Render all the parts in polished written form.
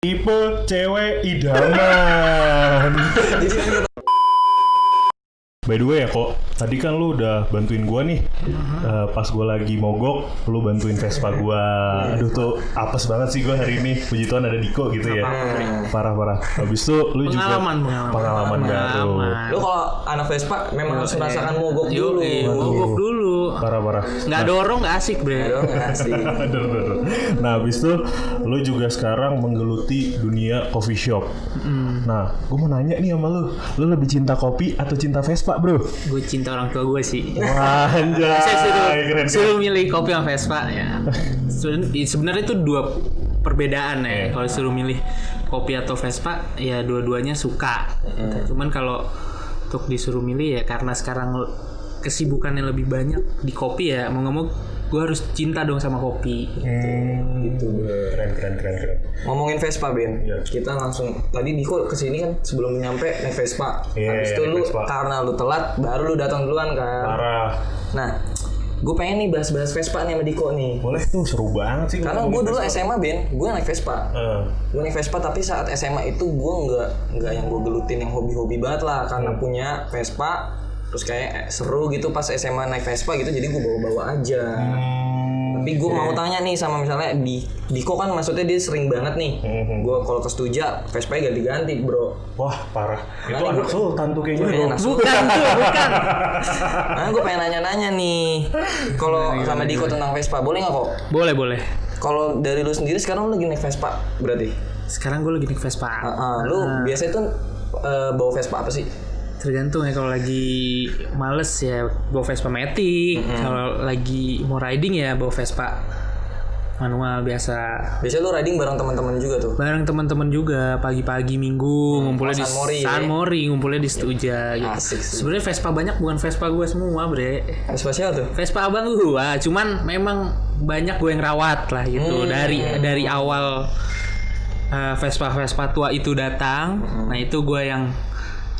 Tipe cewek idaman. By the way ya kok, tadi kan lu udah bantuin gua nih. Pas gua lagi mogok, lu bantuin Vespa gua. Aduh tuh apes banget sih gua hari ini. Puji Tuhan ada Diko gitu ya. Parah. Habis itu lu pengalaman baru. Lu kalau anak Vespa memang harus merasakan mogok dulu. Mogok dulu. Parah. Nggak dorong nggak asik bre. Aduh. Nah habis itu lu juga sekarang menggeluti dunia coffee shop. Nah gua mau nanya nih sama lu lebih cinta kopi atau cinta Vespa bro? Gue cinta orang tua gue sih. Wah anjay. Saya suruh milih kopi sama Vespa ya. Sebenarnya itu dua perbedaan ya. Kalau suruh milih kopi atau Vespa ya dua-duanya suka. Cuman kalau untuk disuruh milih ya karena sekarang kesibukannya lebih banyak di kopi ya mau nggak mau gue harus cinta dong sama kopi. Gitu. Keren. Ngomongin Vespa Ben, kita langsung tadi Diko kesini kan sebelum nyampe naik Vespa. Habis itu lu Vespa. Karena lu telat baru lu datang duluan kan. Parah. Nah, gue pengen nih bahas Vespa nih sama Diko nih. Boleh tuh, seru banget sih. Karena gue dulu SMA Ben, gue naik Vespa. Gue naik Vespa tapi saat SMA itu gue nggak yang gue gelutin yang hobi-hobi banget lah karena punya Vespa. Terus kayak seru gitu pas SMA naik Vespa gitu jadi gue bawa-bawa aja. Tapi gue mau tanya nih sama misalnya Diko kan maksudnya dia sering banget nih. Gue kalau ke Stuja Vespa ganti-ganti bro. Wah parah. Nah, itu anak sultan tuh kayaknya. Bukan. Nah gue pengen nanya-nanya nih. Kalau sama Diko tentang Vespa boleh nggak kok? Boleh. Kalau dari lu sendiri sekarang lu lagi naik Vespa berarti? Sekarang gue lagi naik Vespa. Lu biasanya tuh bawa Vespa apa sih? Tergantung ya kalau lagi males ya bawa Vespa Matic. Kalau lagi mau riding ya bawa Vespa manual biasa. Biasanya lu riding bareng teman-teman juga tuh? Bareng teman-teman juga pagi-pagi minggu ngumpulnya di San Mori, ngumpulnya di Stuja gitu. Sebenarnya Vespa banyak bukan Vespa gue semua bre. Vespa siapa tuh? Vespa abang gue, cuman memang banyak gue yang rawat lah gitu dari awal Vespa tua itu datang. Nah itu gue yang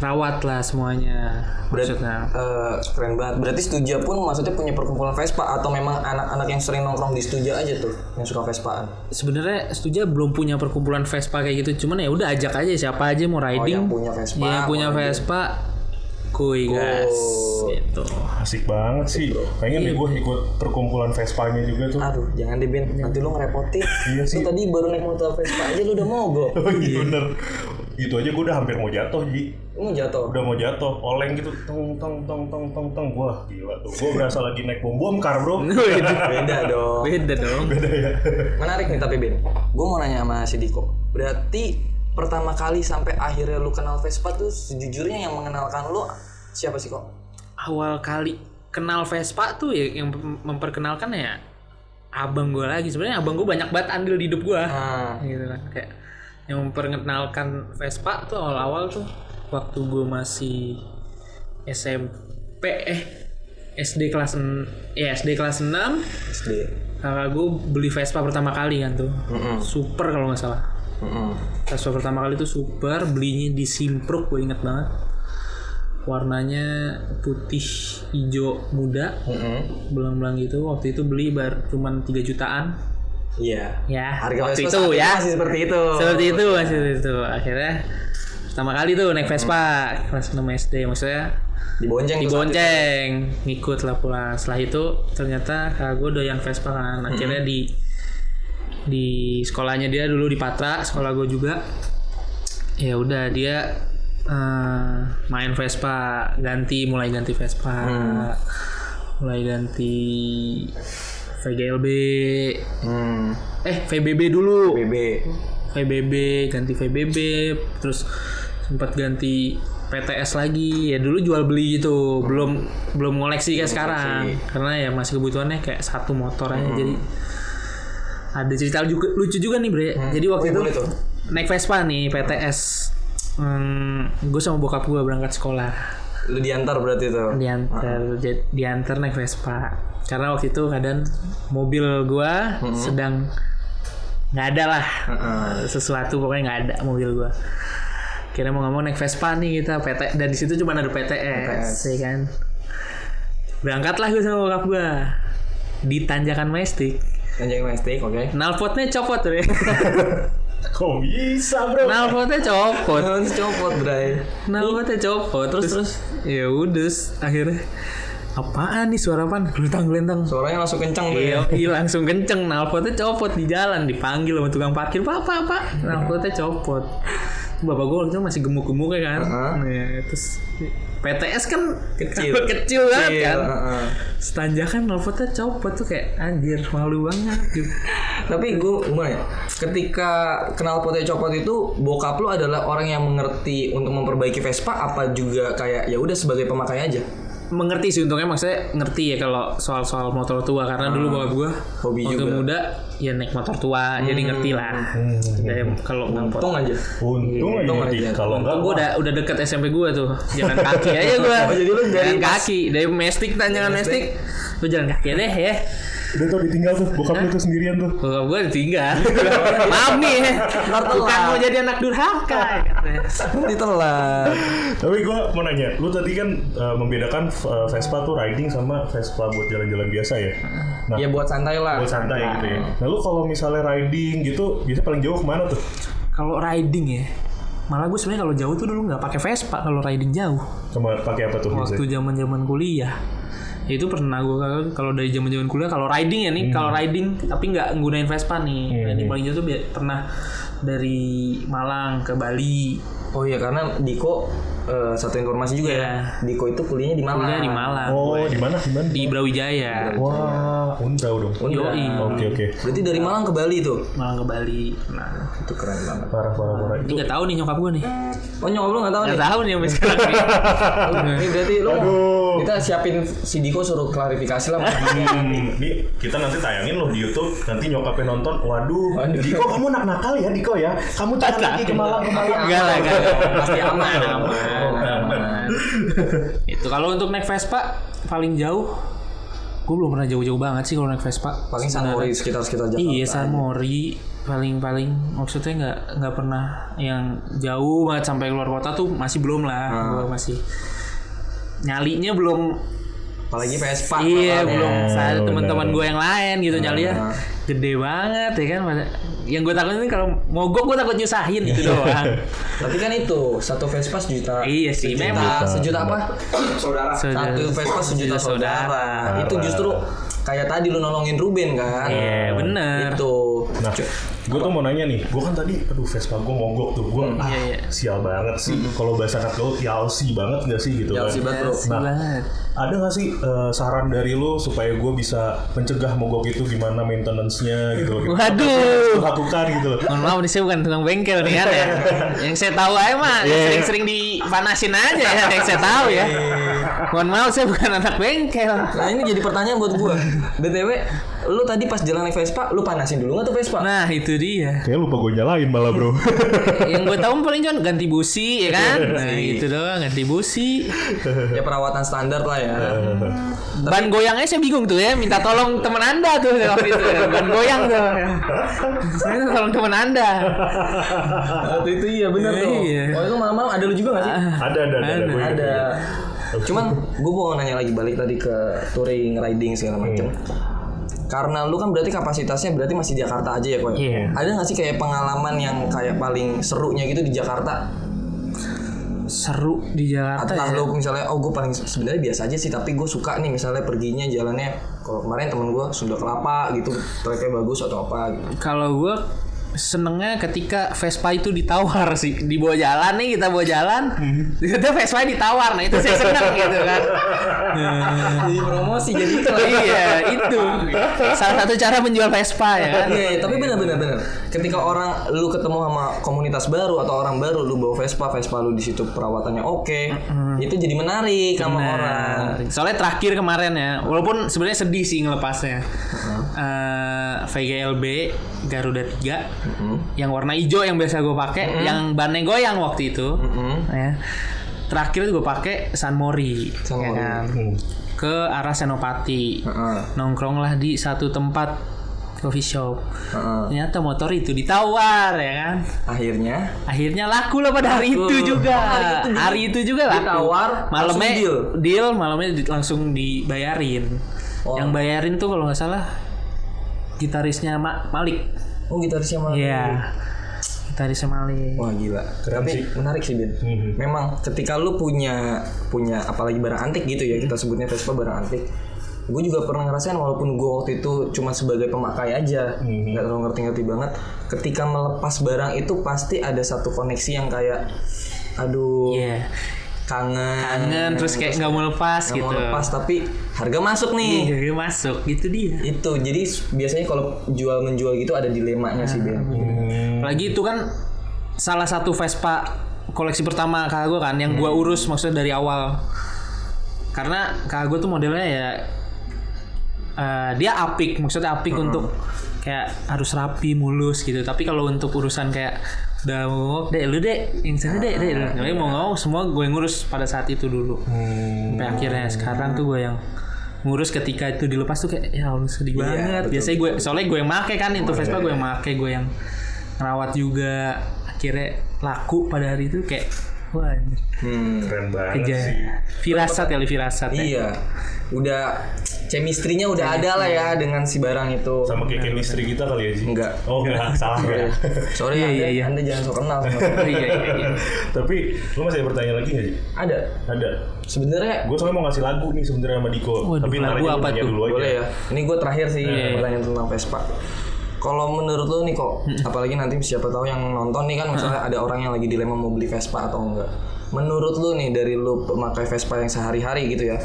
rawat lah semuanya. Maksudnya keren banget. Berarti Stuja pun maksudnya punya perkumpulan Vespa atau memang anak-anak yang sering nongkrong di Stuja aja tuh yang suka Vespaan? Sebenarnya Stuja belum punya perkumpulan Vespa kayak gitu. Cuman ya udah ajak aja siapa aja mau riding. Yang punya Vespa. Yang punya Vespa. Kuy gas. Gitu. Asik banget sih. Pengen deh gue ikut perkumpulan Vespanya juga tuh. Aduh, jangan deh Ben. Nanti lu ngerepotin. Iya sih. Lu tadi baru naik motor Vespa aja lu udah mogok. Oh iya bener. Itu aja gue udah hampir mau jatuh Ji. Lu mau jatuh? Udah mau jatuh. Oleng gitu. Tong. Wah gila tuh. Gue berasa lagi naik bom kar bro. Beda dong. Beda ya. Menarik nih tapi Ben. Gue mau nanya sama si Diko. Berarti pertama kali sampai akhirnya lu kenal Vespa tuh sejujurnya yang mengenalkan lu siapa sih kok? Awal kali kenal Vespa tuh ya yang memperkenalkan ya abang gue lagi. Sebenarnya abang gue banyak banget andil di hidup gue. Gitu kan. Kayak yang memperkenalkan Vespa tuh awal-awal tuh waktu gue masih SD kelas 6. SD. Kakak gue beli Vespa pertama kali kan tuh. Super kalau nggak salah. Vespa pertama kali tuh super, belinya di Simpruk, gue inget banget. Warnanya putih hijau muda, belang-belang gitu. Waktu itu beli cuman 3 jutaan. Iya. Ya. Harga waktu Vespa itu ya. Masih seperti itu. Masih seperti itu. Akhirnya pertama kali tuh naik Vespa kelas 6 SD, maksudnya dibonceng, ngikut lah pulang. Setelah itu ternyata kakak gue doyan Vespa kan. Akhirnya di sekolahnya dia dulu di Patra, sekolah gue juga. Ya udah dia main Vespa, mulai ganti Vespa, mulai ganti VGLB, VBB dulu, VBB ganti VBB, terus sempat ganti PTS lagi. Ya dulu jual beli gitu, belum ngoleksi kayak sekarang, karena ya masih kebutuhannya kayak satu motor aja. Jadi ada cerita lucu juga nih bre. Jadi waktu itu naik Vespa nih PTS. Gue sama bokap gue berangkat sekolah. Lu diantar berarti tuh? Diantar naik Vespa. Karena waktu itu keadaan mobil gue sedang nggak ada lah, sesuatu pokoknya nggak ada mobil gue. Kira mau nggak mau naik Vespa nih kita dan di situ cuma ada PTS, ya kan. Berangkatlah gue sama bokap gue di Tanjakan Majestic. Oke. Knalpotnya copot tuh. Kok bisa bro? Knalpotnya copot. Bray. Knalpotnya copot. Terus ya udah akhirnya apaan nih suara apaan? Gelentang. Suaranya langsung kencang tuh ya. Iya langsung kenceng. Knalpotnya copot di jalan, dipanggil sama tukang parkir. Pak. Knalpotnya copot. Bapak gue waktu itu masih gemuk-gemuk ya kan. Ya, terus PTS kan kecil banget kan. Setanjakan knalpotnya copot tuh kayak anjir malu banget gitu. Tapi gue ya, ketika knalpotnya copot itu bokap lu adalah orang yang mengerti untuk memperbaiki Vespa apa juga kayak ya udah sebagai pemakai aja? Mengerti sih untungnya, maksudnya ngerti ya kalau soal motor tua karena dulu bokap gue hobi waktu juga. muda ya naik motor tua jadi ngerti lah. Kayak kalau Untung aja. Untung aja. Kalau enggak gue udah deket SMP gue tuh jalan kaki aja gue. Jadi lu dari jalan kaki dari Mestik tanjakan Mestik gue jalan kaki deh ya. udah tau ditinggal tuh bokap lu tuh sendirian tuh. Bokap gue ditinggal. Mami bukan mau jadi anak durhaka. Ditelan. Tapi gue mau nanya, lu tadi kan membedakan Vespa tuh riding sama Vespa buat jalan-jalan biasa ya. Nah, Ya buat santai lah. buat santai gitu ya. Nah lu kalau misalnya riding gitu biasanya paling jauh kemana tuh? Kalau riding ya, malah gue sebenarnya kalau jauh tuh dulu nggak pakai Vespa kalau riding jauh. Sama pakai apa tuh Waktu biasanya? zaman kuliah, itu pernah gue kalau dari zaman kuliah kalau riding ya nih, kalau riding tapi nggak nggunain Vespa nih. Riding paling jauh tuh pernah dari Malang ke Bali. Oh iya karena Diko satu informasi juga ya. Diko itu kuliahnya di Malang. Kuliah di Malang. Oh di mana? Di Brawijaya. Wah, Undrau dong. Yoi. Oke. Berarti dari Malang ke Bali tuh. Malang ke Bali. Nah, Itu keren banget. Parah. ini Itu nggak tahu nih nyokap gue nih. Oh nyokap lu nggak tahu nih. Nggak tahu nih sampai sekarang nih. Ini berarti lu Aduh. kita siapin si Diko suruh klarifikasi lah. Ini kita nanti tayangin loh di YouTube. Nanti nyokapnya nonton. Waduh. Diko kamu nakal ya Diko ya. Kamu jangan lagi ke Malang. Enggak lah. Pasti aman. Itu kalau untuk naik Vespa paling jauh, gue belum pernah jauh-jauh banget sih kalau naik Vespa. Paling Sanmori sekitar Jakarta. Iya Sanmori paling maksudnya nggak pernah yang jauh banget sampai keluar kota tuh masih belum lah. Gue masih nyalinya belum. Apalagi Vespa. Iya makanya. belum. Saya teman-teman benar. gue yang lain gitu nyali ya gede banget ya kan. Yang gue takutin kalau mogok gue takut nyusahin itu doang. Tapi kan itu satu Vespa sejuta. Iya sih, memang. Sejuta apa? Saudara. Satu Vespa sejuta saudara. Itu justru kayak tadi lu nolongin Ruben kan. Iya bener. Itu. Nah, gue tuh mau nanya nih, gue kan tadi, Vespa gue mogok tuh, gue sial banget sih. Kalau bahasa anak gaul, yalsi banget gak sih gitu Yalsi kan? banget bro. Nah, Banget. ada gak sih saran dari lu supaya gue bisa mencegah mogok itu gimana maintenance-nya gitu loh? Waduh. Lakukan gitu loh. Mohon maaf nih saya bukan tukang bengkel nih kan ya. Yang saya tahu aja mah sering-sering dipanasin aja ya yang saya tahu ya. Mohon maaf saya bukan anak bengkel. Nah ini jadi pertanyaan buat gua. BTW, lu tadi pas jalan naik Vespa, lu panasin dulu nggak tuh Vespa? Nah itu dia. Kayaknya lupa gue nyalain malah bro. Yang gue tahu paling cuma ganti busi ya kan. Nah gitu doang ganti busi. Ya perawatan standar lah ya. Ban goyangnya saya bingung tuh ya. Minta tolong teman anda tuh waktu itu. Ban goyang tuh. Saya minta tolong teman anda. Waktu itu iya benar tuh. Iya. Oh itu malam-malam ada lu juga nggak sih? Ada. Gue Ada. Cuman gue mau nanya lagi balik tadi ke touring, riding segala macam. Karena lu kan berarti kapasitasnya berarti masih Jakarta aja ya kok. Iya. Ada nggak sih kayak pengalaman yang kayak paling serunya gitu di Jakarta? Seru di Jakarta Entah ya. lu misalnya, gue paling sebenarnya biasa aja sih, tapi gue suka nih misalnya perginya jalannya. Kalau kemarin temen gue Sunda Kelapa gitu, tracknya bagus atau apa gitu. Kalau gue senengnya ketika Vespa itu ditawar sih, dibawa jalan nih, kita bawa jalan, itu Vespa ditawar, nah itu saya seneng gitu kan. Jadi promosi jadi iklan. Iya itu salah satu cara menjual Vespa ya kan. Iya, tapi benar. Ketika orang lu ketemu sama komunitas baru atau orang baru, lu bawa Vespa lu di situ perawatannya oke, itu jadi menarik sama orang. Soalnya terakhir kemarin ya, walaupun sebenarnya sedih sih ngelepasnya. VGLB Garuda 3 yang warna hijau yang biasa gue pakai, yang bannya goyang waktu itu. Ya. Terakhir gue pakai Sanmori. Ya kan? Ke arah Senopati. Nongkrong lah di satu tempat coffee shop. Ternyata motor itu ditawar ya kan. Akhirnya laku lah pada hari itu juga. Hari itu juga laku. Ditawar, malamnya deal. Malamnya langsung dibayarin. Yang bayarin tuh kalau nggak salah gitarisnya Malik. Oh gitarisnya Malik. Iya. Tari Semali. Wah gila. Keren Tapi sih. menarik sih Ben. Memang ketika lu punya apalagi barang antik gitu ya, kita sebutnya Vespa barang antik. Gue juga pernah ngerasain walaupun gue waktu itu cuma sebagai pemakai aja, nggak terlalu ngerti-ngerti banget. Ketika melepas barang itu pasti ada satu koneksi yang kayak, aduh, kangen, terus kayak nggak mau lepas nggak gitu. mau lepas tapi harga masuk nih. Iya, masuk, gitu dia. Itu jadi biasanya kalau jual menjual gitu ada dilemanya sih Ben. Lagi itu kan salah satu Vespa koleksi pertama kakak gue kan, yang gue urus maksudnya dari awal. Karena kakak gue tuh modelnya ya dia apik, maksudnya apik untuk kayak harus rapi, mulus gitu. Tapi kalau untuk urusan kayak udah mau lu yang sana dek, tapi mau semua gue yang ngurus pada saat itu dulu. Sampai akhirnya sekarang tuh gue yang ngurus. Ketika itu dilepas tuh kayak ya Allah sedih banget. Biasanya gue, soalnya gue yang make kan itu Vespa, gue yang make, gue yang ngerawat juga. Akhirnya laku pada hari itu kayak wah Keren banget sih. firasat ya. Iya, udah chemistry-nya udah ada lah ya dengan si barang itu. Sama kayak chemistry kita kali ya Ji? Enggak. Oh enggak, salah ya. Sorry anda jangan sok kenal sama saya. Iya. Tapi lu masih ada pertanyaan lagi nggak Ji? Ada. Sebenarnya Gue soalnya mau ngasih lagu nih sebenarnya sama Diko. Waduh, Tapi ntar lagu aja lu apa tanya tuh? dulu aja. boleh ya. Ini gue terakhir sih pertanyaan tentang Vespa. Kalau menurut lo nih kok, apalagi nanti siapa tahu yang nonton nih kan misalnya ada orang yang lagi dilema mau beli Vespa atau enggak. Menurut lo nih dari lo memakai Vespa yang sehari-hari gitu ya,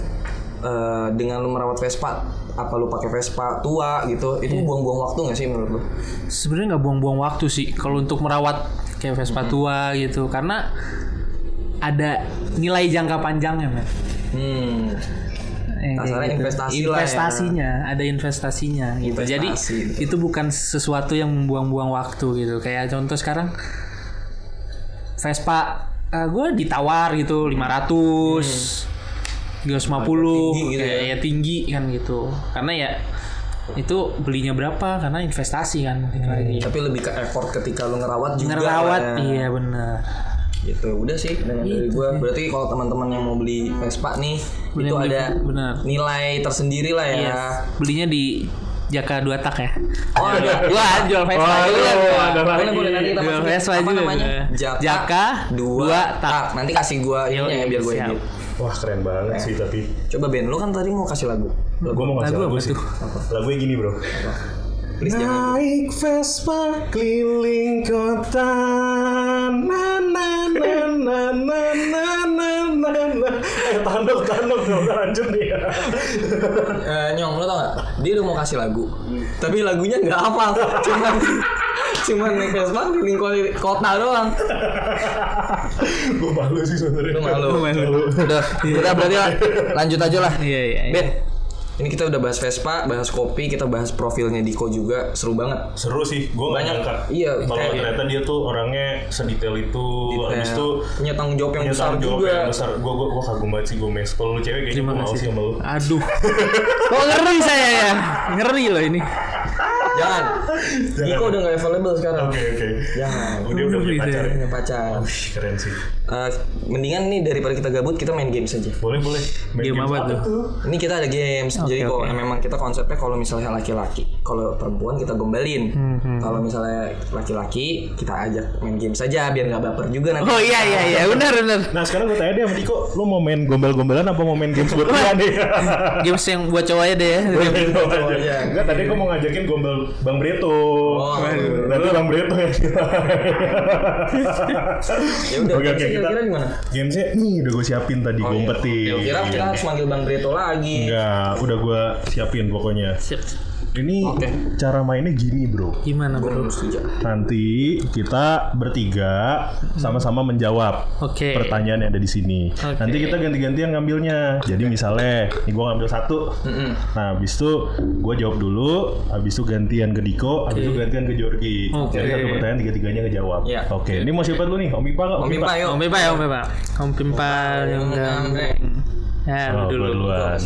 dengan lo merawat Vespa, apa lo pakai Vespa tua gitu, itu buang-buang waktu nggak sih menurut lo? Sebenarnya nggak buang-buang waktu sih kalau untuk merawat kayak Vespa tua gitu, karena ada nilai jangka panjangnya men. Kasarnya investasinya, ada investasinya gitu. Jadi itu bukan sesuatu yang membuang-buang waktu gitu. Kayak contoh sekarang Vespa gue ditawar gitu 500, 350 gitu kayak ya tinggi kan gitu. Karena ya itu belinya berapa karena investasi kan lagi. Tapi lebih ke effort ketika lo ngerawat juga. Iya benar. Gitu udah sih dengan dari gue. Berarti kalau teman-teman yang mau beli Vespa nih itu ada nilai tersendiri lah ya. Iya. Belinya di Jaka 2 tak ya. Oh ada. Gua jual Vespa Boleh nanti kita jual masukin Vespa apa juga. namanya? Jaka 2 tak. Nanti kasih gue ininya ya biar gue edit. Wah keren banget sih tapi. Coba Ben, lu kan tadi mau kasih lagu. Gue mau ngasih lagu sih. Lagunya gini bro. Please naik Vespa keliling kota, na na na na na na na na na. Tanduk dong lanjut nih. Nyong, lo tau gak? Dia udah mau kasih lagu, tapi lagunya nggak hafal. Cuman naik Vespa keliling kota doang. Gue malu sih sebenarnya. Lu malu. Udah berarti lanjut aja lah. Iya. Ben, ini kita udah bahas Vespa, bahas kopi, kita bahas profilnya Diko juga, seru banget. Seru sih, gue nggak nyangka. Iya. Kalau ternyata dia tuh orangnya sedetail itu, habis itu punya tanggung jawab yang besar juga. Gue kagum banget sih gue mes. Kalau lu cewek kayaknya gue mau sih sama lu. Aduh. Kok ngeri saya ya? Ngeri loh ini. Jangan. Diko udah gak available sekarang. Oke. Jangan. Udah punya pacar. Punya pacar. Keren sih. Mendingan nih daripada kita gabut kita main games aja. Boleh. Main game apa tuh? Ini kita ada games. Jadi kalau memang kita konsepnya kalau misalnya laki-laki, kalau perempuan kita gombalin. Kalau misalnya laki-laki kita ajak main games saja biar nggak baper juga nanti. Oh iya benar. Nah sekarang gue tanya deh sama Diko, lu mau main gombal-gombalan apa mau main games buat dia nih? Games yang buat cowok aja deh ya. Enggak, tadi gue mau ngajakin gombal Bang Breto. Nanti Bang Breto ya. Ya udah. Oke, Kira-kira gimana? Gamesnya nih udah gue siapin tadi, gue umpetin. Kira kita harus manggil Bang Breto lagi. Enggak, udah gue siapin pokoknya. Ini cara mainnya gini bro. Gimana bro? Nanti kita bertiga sama-sama menjawab pertanyaan yang ada di sini. Nanti kita ganti-gantian ngambilnya. Jadi misalnya, nih gue ngambil satu. Nah, habis itu gue jawab dulu. Habis itu gantian ke Diko. Habis itu gantian ke Jorgi. Jadi satu pertanyaan tiga-tiganya ngejawab. Oke, ini mau siapa dulu nih? Om Pipa nggak? Om Pipa yang ya lu duluan.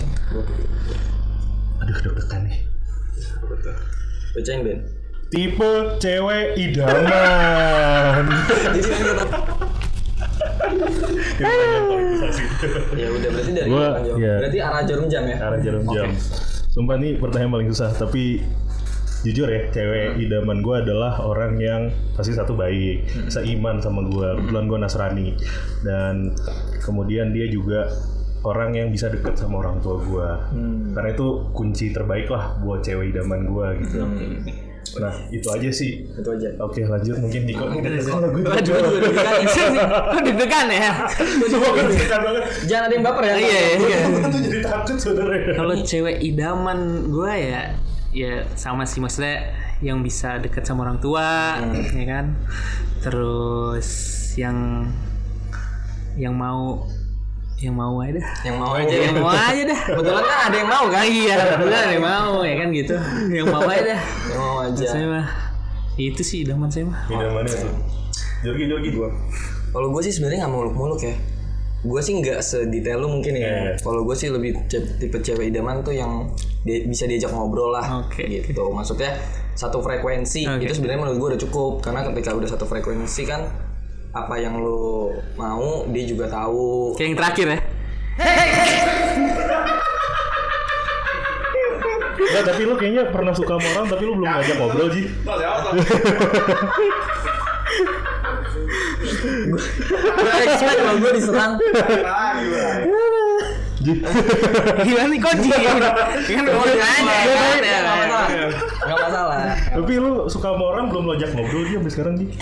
Aduh, deg-degan nih. Bacain Ben. Tipe cewek idaman. Ya udah berarti dari gua, berarti arah jarum jam ya. Arah jarum jam. Sumpah nih pertanyaan paling susah, tapi jujur ya, cewek idaman gue adalah orang yang pasti satu baik, seiman sama gue. Kebetulan gue Nasrani, dan kemudian dia juga orang yang bisa deket sama orang tua gue. Karena itu kunci terbaik lah buat cewek idaman gue gitu. Nah itu aja sih. Itu aja. Oke lanjut mungkin Diko. Deg-degan ya. Jangan ada yang baper ya. Iya. Gue tuh jadi takut sebenarnya. Kalau cewek idaman gue ya sama sih, maksudnya yang bisa deket sama orang tua, ya kan. Terus yang mau aja dah. Yang mau aja dah. Kebetulan kan ada yang mau kan? Iya, kebetulan ada yang mau ya kan gitu. Yang mau aja dah. Yang mau aja. Saya mah itu sih idaman saya mah. Idamannya tuh. Jorgi gue. Kalau gue sih sebenarnya nggak muluk-muluk ya. Gue sih nggak sedetail lu mungkin ya. Kalau gue sih lebih tipe cewek idaman tuh yang bisa diajak ngobrol lah. Gitu. Maksudnya satu frekuensi itu sebenarnya menurut gue udah cukup. Karena ketika udah satu frekuensi kan apa yang lu mau dia juga tahu. Kayak yang terakhir ya. Nah, tapi lu kayaknya pernah suka sama orang tapi lu belum ngajak ngobrol, Ji. Gue expect kalau gue diserang. Gimana nih kok Ji? Kan mau nanya. Enggak masalah. Tapi lu suka sama orang belum ngajak ngobrol dia sampai sekarang, Ji.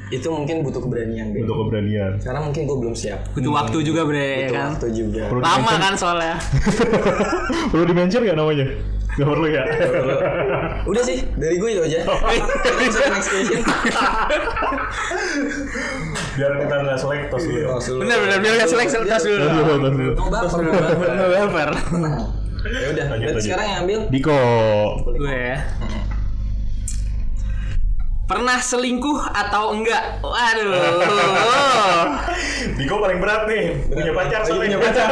Itu mungkin butuh keberanian. Butuh keberanian. Karena mungkin gue belum siap. Butuh waktu juga bre, Butuh kan. waktu juga. Lama kan soalnya. Perlu di-mention gak namanya? Gak perlu ya? Udah sih, dari gue itu aja. Next question. Biar kita gak selek tos dulu. Bener biar gak selek tas dulu. Mau Baper. Ya udah, berarti sekarang yang ambil Diko. Gue ya. Pernah selingkuh atau enggak? Waduh. Diko paling berat nih. Punya pacar soalnya. punya pacar.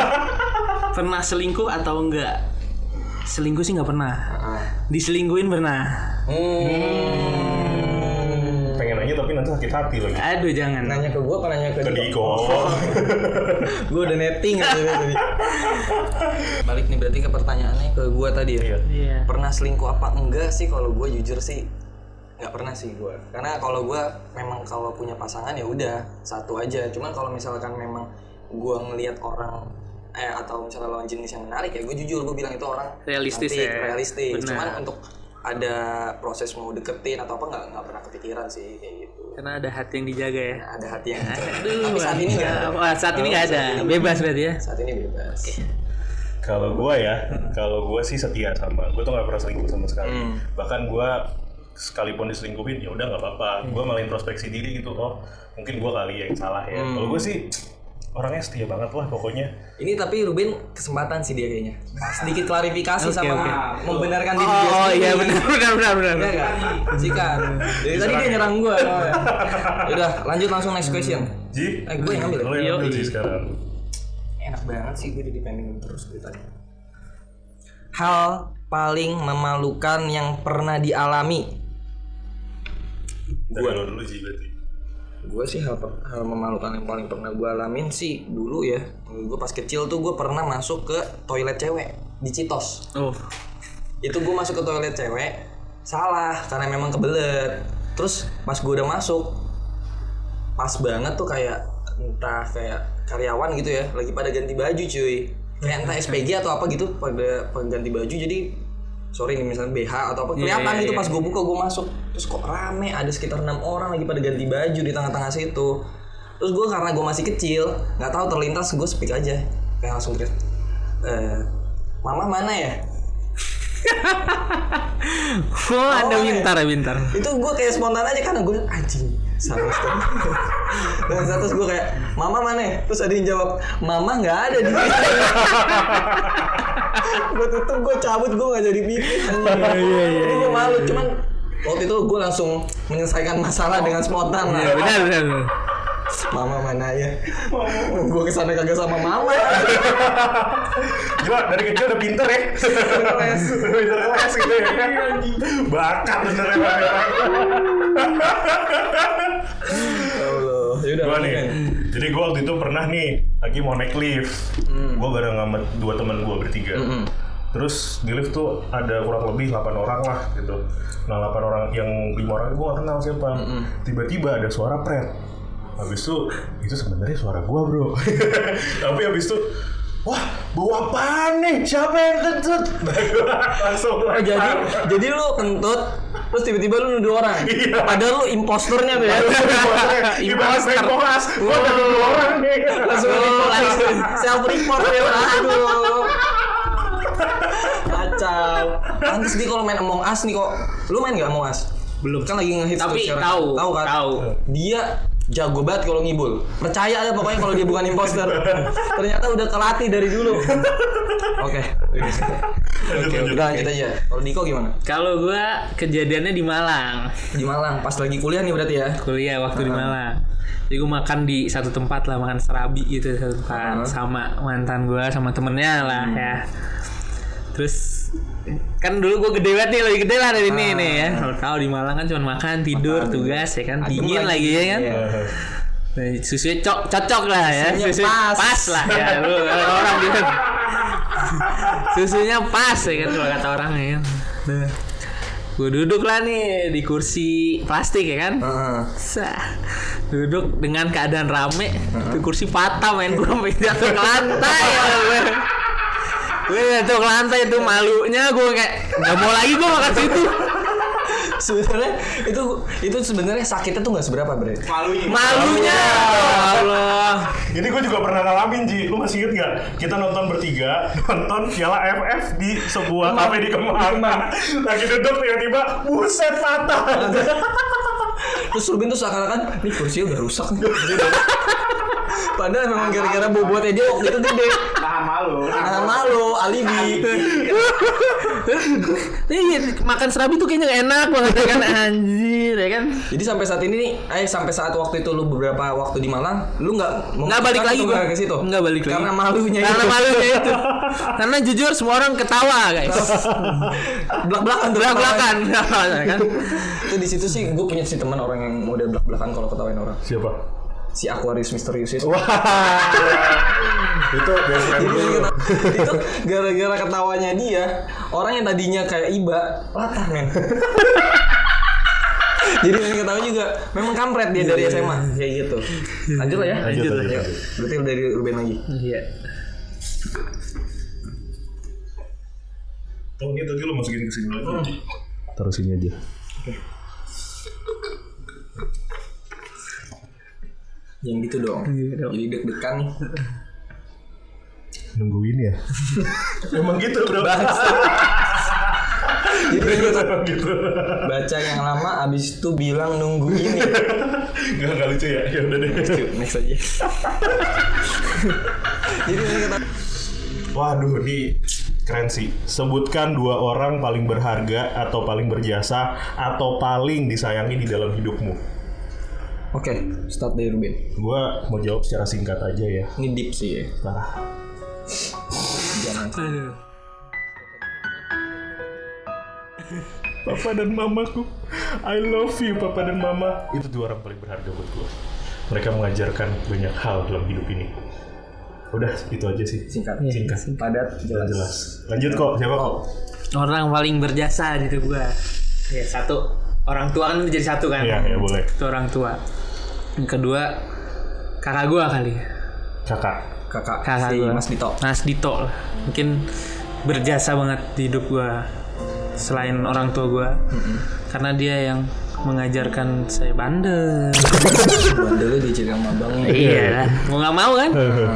Pernah selingkuh atau enggak? Selingkuh sih nggak pernah. Diselingkuhin pernah. Pengen nanya tapi nanti sakit hati lagi. Aduh jangan. Nanya ke gue apa nanya ke Diko? Gue udah netting tadi. Balik nih berarti ke pertanyaannya ke gue tadi ya. Iya. Pernah selingkuh apa enggak sih? Kalau gue jujur sih nggak pernah sih gue. Karena kalau gue memang kalau punya pasangan ya udah satu aja. Cuman kalau misalkan memang gue ngelihat orang atau misalnya lawan jenis yang menarik ya gue jujur gue bilang itu orang Realistis cantik, ya. realistis. Benar. Cuman untuk ada proses mau deketin atau apa nggak pernah kepikiran sih kayak gitu. Karena ada hati yang dijaga ya. Ada hati yang Aduh. tapi saat ini nggak ada. Wah, saat ini nggak ada. Bebas berarti ya. Saat ini bebas. Kalau gue sih setia sama. Gue tuh nggak pernah selingkuh sama sekali. Bahkan gue sekalipun diselingkuhin ya udah nggak apa-apa. Gue malah introspeksi diri gitu. Oh mungkin gue kali yang salah ya. Kalau gue sih orangnya setia banget lah pokoknya. Ini tapi Ruben kesempatan sih dia kayaknya. Sedikit klarifikasi sama membenarkan diri dia Oh sendiri. iya benar. Iya enggak? Sikat. Dari tadi dia nyerang gua. Udah, lanjut langsung next question. Ji, Gue yang ambil. lo yang ambil Ji sekarang. Enak banget sih gue jadi pending terus ceritanya. Hal paling memalukan yang pernah dialami. Dari lo dulu Ji berarti. Gue sih hal memalukan yang paling pernah gue alamin sih dulu ya. Gue pas kecil tuh gue pernah masuk ke toilet cewek di Citos. Oh. Itu gue masuk ke toilet cewek salah karena memang kebelet. Terus pas gue udah masuk pas banget tuh kayak entah kayak karyawan gitu ya lagi pada ganti baju cuy. Kayak entah SPG atau apa gitu pada ganti baju jadi sorry nih misalnya BH atau apa kelihatan gitu pas gue buka gue masuk terus kok rame ada sekitar 6 orang lagi pada ganti baju di tengah-tengah situ. Terus gue karena gue masih kecil nggak tahu terlintas gue speak aja kayak langsung teriak mama mana ya. Oh ada bintar. Itu gue kayak spontan aja karena gue anjing sama sekali. Dan terus gue kayak mama mana ya? Terus ada yang jawab mama nggak ada di sini. Gue tutup gue cabut gue nggak jadi pikir. Jadi gue malu cuman waktu itu gue langsung menyelesaikan masalah dengan spontan lah. Benar. Mama mana ya? Gue kesana kagak sama mama. Gila dari kecil udah pinter ya. Pinter kelas gitu ya. Bakat bener ya. Allah. Yaudah. Gue nih. Jadi gue waktu itu pernah nih lagi mau naik lift. Gue bareng sama 2 teman gue bertiga. Terus di lift tuh ada kurang lebih 8 orang lah gitu. Nah 8 orang, yang 5 orang gue gak kenal siapa. Tiba-tiba ada suara pret. Habis itu sebenarnya suara gue bro. Tapi habis itu, wah bau apaan nih? Siapa yang kentut? Nah gue langsung jadi lu kentut terus tiba-tiba lu nuduh orang. Iya. Padahal lu impostornya tuh ya. Imposter. Gue udah nuduh orang nih. Langsung self report ya. Aduh. Kacau. Pantes nih kalau main Among Us nih kok. Lu main enggak Among Us? Belum. Kan lagi ngehits tuh Tapi sekarang. Tahu kan? Tahu. Dia jago banget kalau ngibul. Percaya aja pokoknya kalau dia bukan imposter. Ternyata udah kelatih dari dulu. Oke, udah lanjut aja. Kalau Diko gimana? Kalau gua kejadiannya di Malang. Di Malang, pas lagi kuliah nih berarti ya? Kuliah waktu di Malang. Jadi gue makan di satu tempat lah, makan serabi gitu satu tempat sama mantan gue sama temennya lah ya. Terus kan dulu gue gede banget nih, lebih gede lah dari ini nih ya. Kalau di Malang kan cuma makan, tidur, tugas ya kan, dingin lagi ya kan. Nah, susunya cocok lah ya, susunya pas lah ya. Lu orang gitu. Susunya pas ya kan kalau kata orang ya. Nah, gue duduk lah nih di kursi plastik ya kan. Duduk dengan keadaan rame, tuh kursi patah main gue sampai jatuh ke lantai ya. Gue jatuh ke lantai itu malunya gue kayak nggak mau lagi gue makan situ. Sebenarnya itu sebenarnya sakitnya tuh nggak seberapa bre. Malunya. Allah. Ini gue juga pernah ngalamin Ji. Lu masih inget gak? Kita nonton bertiga, nonton Piala AFF di sebuah kafe di Kemang. Lagi duduk tiba-tiba, buset patah. Terus Ruben tuh seakan-akan nih kursinya udah rusak nih. Padahal memang gara-gara bobotnya dia waktu itu gede. Tahan malu, alibi. Makan serabi tuh kayaknya enak banget ya kan, anjir ya kan. Jadi sampai saat ini nih, sampai saat waktu itu lu beberapa waktu di Malang, lu nggak balik lagi gua ke situ. Nggak balik lagi. Karena malunya itu. Karena jujur semua orang ketawa guys. Belak-belakan kan. Itu di situ sih gue punya si teman orang yang model belak-belakan kalau ketawain orang. Siapa? Si Aquarius misterius itu. Wah. Itu itu gara-gara ketawanya dia, orang yang tadinya kayak iba latah men. Jadi yang ketawa juga memang kampret dia dari SMA kayak gitu. Lanjut lah ya. Lanjut. Berarti dari Ruben lagi. Iya. Oh ini tadi lu masukin ke sini lagi. Taruh sini aja. Yang gitu dong. Jadi deg-degan nih. Nungguin ya. Emang gitu bro. Jadi gitu. Baca yang lama abis itu bilang nunggu ini. Gak lucu ya. Ya udah deh. Next aja. Jadi kita. Waduh, ini keren sih. Sebutkan 2 orang paling berharga atau paling berjasa atau paling disayangi di dalam hidupmu. Oke, start dari Ruben. Gua mau jawab secara singkat aja ya. Ini deep sih ya. Parah. Jangan. Papa dan mamaku, I love you Papa dan Mama. Itu 2 orang paling berharga buat gue. Mereka mengajarkan banyak hal dalam hidup ini. Udah, itu aja sih. Singkat. Padat, jelas. Lanjut kok, siapa kok? Orang paling berjasa di hidup gua. Ya satu, orang tua kan jadi satu kan. Iya, boleh. Itu orang tua. Yang kedua, kakak gua kali. Kakak Si gua. Mas Dito lah. Mungkin berjasa banget di hidup gua. Selain orang tua gua. Karena dia yang mengajarkan saya bandel. Bandelnya dicari sama abangnya. Iya, mau nggak mau kan,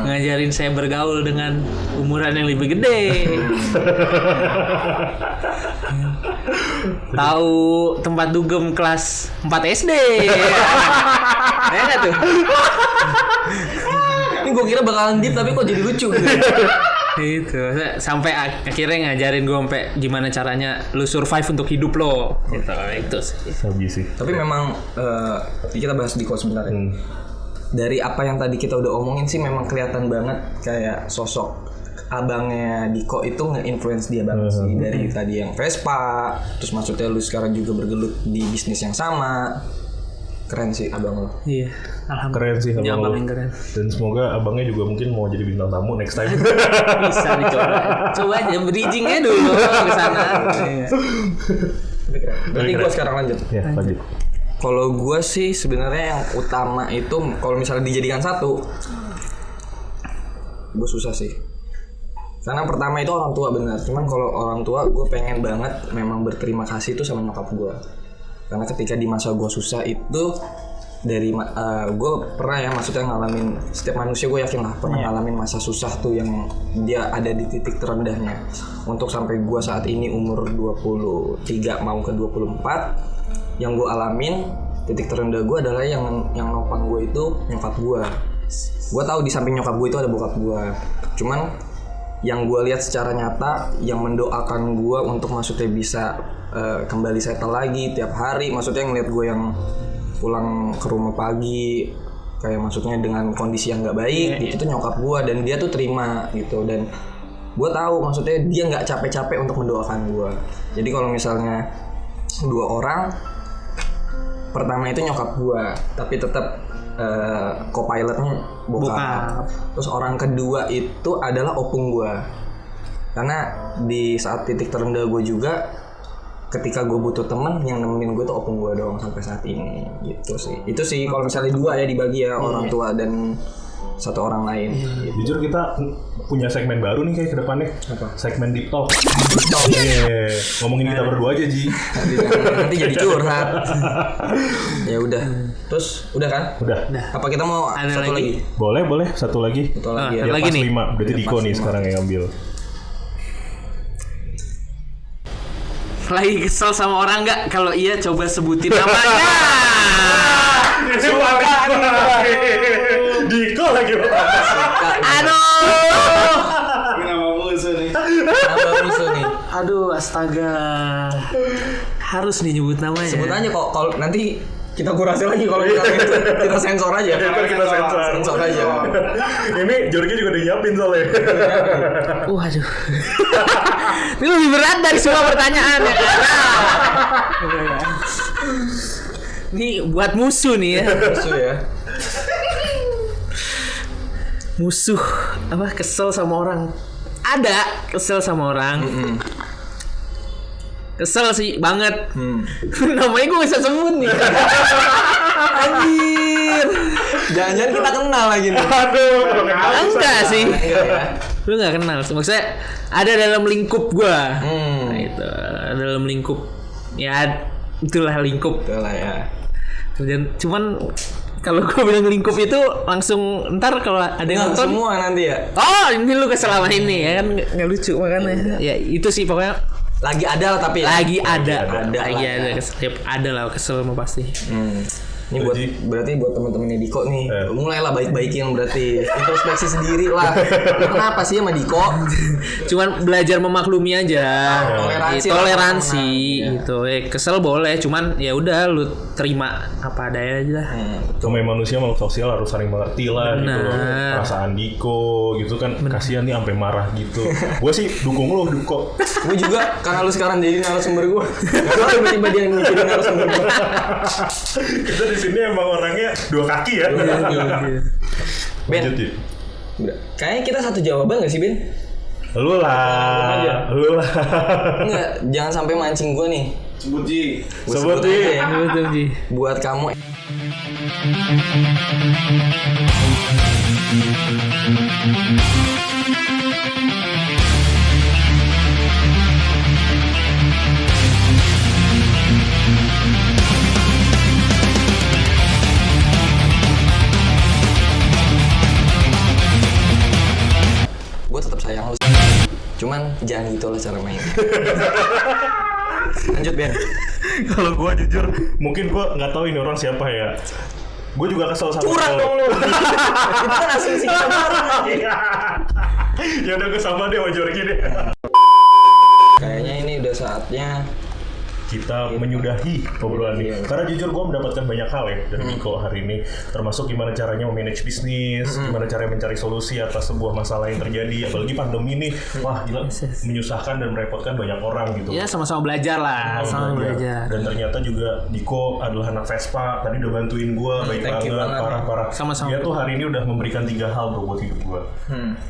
ngajarin saya bergaul dengan umuran yang lebih gede. Tahu tempat dugem kelas 4 SD. Ya nggak tuh? Ini gue kira bakalan deep tapi kok jadi lucu gitu. Itu sampai akhirnya ngajarin gue sampai gimana caranya lu survive untuk hidup lo. Gitu, itu sih. Sabi sih. Tapi memang kita bahas Diko sebentar ya. Dari apa yang tadi kita udah omongin sih memang kelihatan banget kayak sosok abangnya Diko itu nge-influence dia banget sih. Dari tadi yang Vespa, terus maksudnya lu sekarang juga bergelut di bisnis yang sama. Keren sih abang lo. Iya, alhamdulillah. Keren sih Dia abang paling lo. keren. Dan semoga abangnya juga mungkin mau jadi bintang tamu next time. Bisa dicoba. Coba aja bridging-nya dulu ke sana. Berarti gue sekarang lanjut. Ya, lanjut. Kalau gue sih sebenarnya yang utama itu kalau misalnya dijadikan satu, gue susah sih. Karena pertama itu orang tua benar. Cuman kalau orang tua gue pengen banget memang berterima kasih tuh sama nyokap gue. Karena ketika di masa gue susah itu dari gue pernah ya maksudnya ngalamin, setiap manusia gue yakin lah pernah ngalamin masa susah tuh yang dia ada di titik terendahnya. Untuk sampai gue saat ini umur 23 mau ke 24, yang gue alamin titik terendah gue adalah yang nopang gue itu nyokap gue. Gue tahu di samping nyokap gue itu ada bokap gue. Cuman yang gue lihat secara nyata, yang mendoakan gue untuk maksudnya bisa kembali settle lagi tiap hari, maksudnya ngeliat gue yang pulang ke rumah pagi kayak maksudnya dengan kondisi yang nggak baik, itu tuh nyokap gue dan dia tuh terima gitu. Dan gue tahu maksudnya dia nggak capek-capek untuk mendoakan gue. Jadi kalau misalnya dua orang, pertama itu nyokap gue tapi tetap co-pilotnya bokap. Terus orang kedua itu adalah opung gue, karena di saat titik terendah gue juga ketika gue butuh teman yang nemenin gue tuh opung gue doang sampai saat ini gitu sih. Itu sih kalau misalnya dua ya dibagi ya, orang tua dan satu orang lain. Gitu. Jujur kita punya segmen baru nih kayak ke depannya. Apa? Segmen Deep Talk. Ngomongin kita berdua aja Ji. Nanti jadi curhat. Ya udah. Terus udah kan? Udah. Apa kita mau Ada satu lagi? Boleh satu lagi. Satu lagi Satu ya. lagi Pas nih. 5. Berarti Udah Diko pas nih 5. sekarang yang ngambil. Lagi kesel sama orang nggak? Kalau iya coba sebutin namanya. Diko lagi. Aduh. Nambah musuh nih. Aduh, astaga. Harus nih nyebut namanya. Sebut aja kok kalau nanti kita kurasi lagi kalau kita sensor aja. Kita Sensor aja. Ini Jorgi juga udah nyiapin soalnya. Waduh. Ini lebih berat dari semua pertanyaan ya kan? Ini buat musuh nih ya. Musuh ya. Musuh apa kesel sama orang? Ada kesel sama orang. Kesel sih banget. Namanya gue gak bisa sebut nih. Anjir. Jangan-jangan kita kenal lagi nih. Aduh. Enggak sih. Enggak ya. Lu gak kenal. Maksudnya ada dalam lingkup gue. Hmm. Nah itu dalam lingkup. Ya itulah lingkup. Betul lah ya. Dan cuman kalau gue bilang lingkup itu langsung ntar kalau ada yang Nggak nonton, semua nanti ya. oh ini lu kesel sama ini ya kan nggak lucu makanya. Ya itu sih pokoknya Lagi ada lah tapi ya. lagi ada lah ya. kesel, ada lah kesel mah pasti. Ini berarti buat teman-temannya Diko nih, mulailah baik-baikin berarti introspeksi sendiri lah. Kenapa sih sama Diko? Cuman belajar memaklumi aja. Toleransi gitu. Kesel boleh, cuman ya udah lu terima apa adanya aja lah. Namanya manusia makhluk sosial harus saling mengerti lah gitu loh. Benar. Perasaan Diko gitu kan. Kasihan nih sampai marah gitu. Gue sih dukung lo Diko. Gue juga karena lu sekarang jadi narasumber gue. Karena tiba-tiba dia yang mikirin narasumber gue. Kita di sini emang orangnya dua kaki ya. Ben, Lanjut, Ji. kayaknya kita satu jawaban gak sih Ben? Lu lah. Enggak, jangan sampai mancing gue nih. Sebut Ji. Gua Sebut sebut Ji. aja ya. Betul Ji. Buat kamu gue tetap sayang lu. Cuman jangan gitu lah cara main. Lanjut Ben. Kalau gue jujur, mungkin gue nggak tahu ini orang siapa ya. Gue juga kesel sama Curang dong lu. Itu kan asumsi kita bareng. Ya udah gue sama dia sama Jorgi deh. Kayaknya ini udah saatnya kita menyudahi obrolan ini. Karena jujur gue mendapatkan banyak hal ya dari Diko hari ini, termasuk gimana caranya memanage bisnis, gimana caranya mencari solusi atas sebuah masalah yang terjadi, apalagi pandemi ini, wah gila, menyusahkan dan merepotkan banyak orang gitu. Ya sama-sama belajar lah, sama belajar. Dan ternyata juga Diko adalah anak Vespa, tadi udah bantuin gue baik banget, parah. Sama-sama. Dia tuh hari ini udah memberikan 3 hal bro buat hidup gue.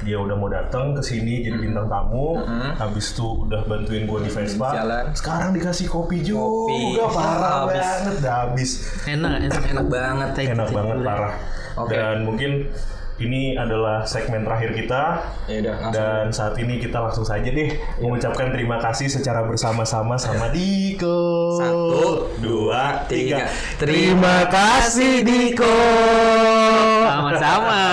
Dia udah mau datang ke sini jadi bintang tamu, habis itu udah bantuin gue di Vespa. Sekarang dikasih kopi juga, parah banget, udah habis. Enak banget. Enak banget, parah. Dan mungkin ini adalah segmen terakhir kita. Dan saat ini kita langsung saja deh mengucapkan terima kasih secara bersama-sama sama Diko. 1, 2, 3. Terima kasih Diko. Sama-sama.